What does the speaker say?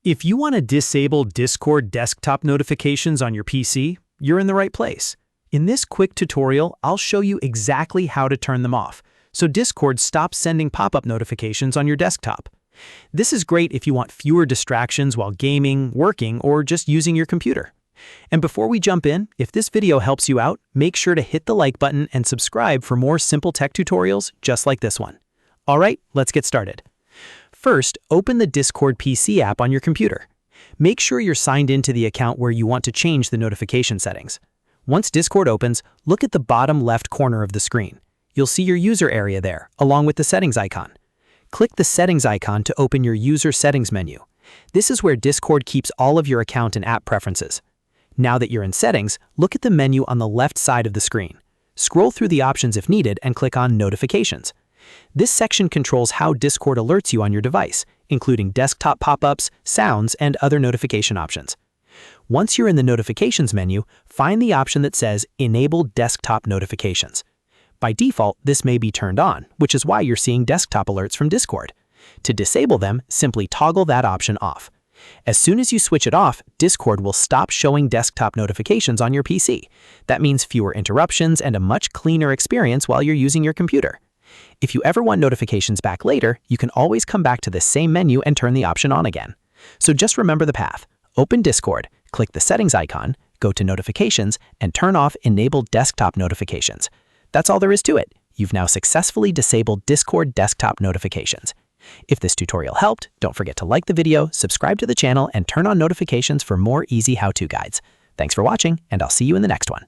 If you want to disable Discord desktop notifications on your PC, you're in the right place. In this quick tutorial, I'll show you exactly how to turn them off, so Discord stops sending pop-up notifications on your desktop. This is great if you want fewer distractions while gaming, working, or just using your computer. And before we jump in, if this video helps you out, make sure to hit the like button and subscribe for more simple tech tutorials just like this one. All right, let's get started. First, open the Discord PC app on your computer. Make sure you're signed into the account where you want to change the notification settings. Once Discord opens, look at the bottom left corner of the screen. You'll see your user area there, along with the settings icon. Click the settings icon to open your user settings menu. This is where Discord keeps all of your account and app preferences. Now that you're in settings, look at the menu on the left side of the screen. Scroll through the options if needed and click on Notifications. This section controls how Discord alerts you on your device, including desktop pop-ups, sounds, and other notification options. Once you're in the Notifications menu, find the option that says Enable Desktop Notifications. By default, this may be turned on, which is why you're seeing desktop alerts from Discord. To disable them, simply toggle that option off. As soon as you switch it off, Discord will stop showing desktop notifications on your PC. That means fewer interruptions and a much cleaner experience while you're using your computer. If you ever want notifications back later, you can always come back to the same menu and turn the option on again. So just remember the path. Open Discord, click the settings icon, go to Notifications, and turn off Enable Desktop Notifications. That's all there is to it. You've now successfully disabled Discord desktop notifications. If this tutorial helped, don't forget to like the video, subscribe to the channel, and turn on notifications for more easy how-to guides. Thanks for watching, and I'll see you in the next one.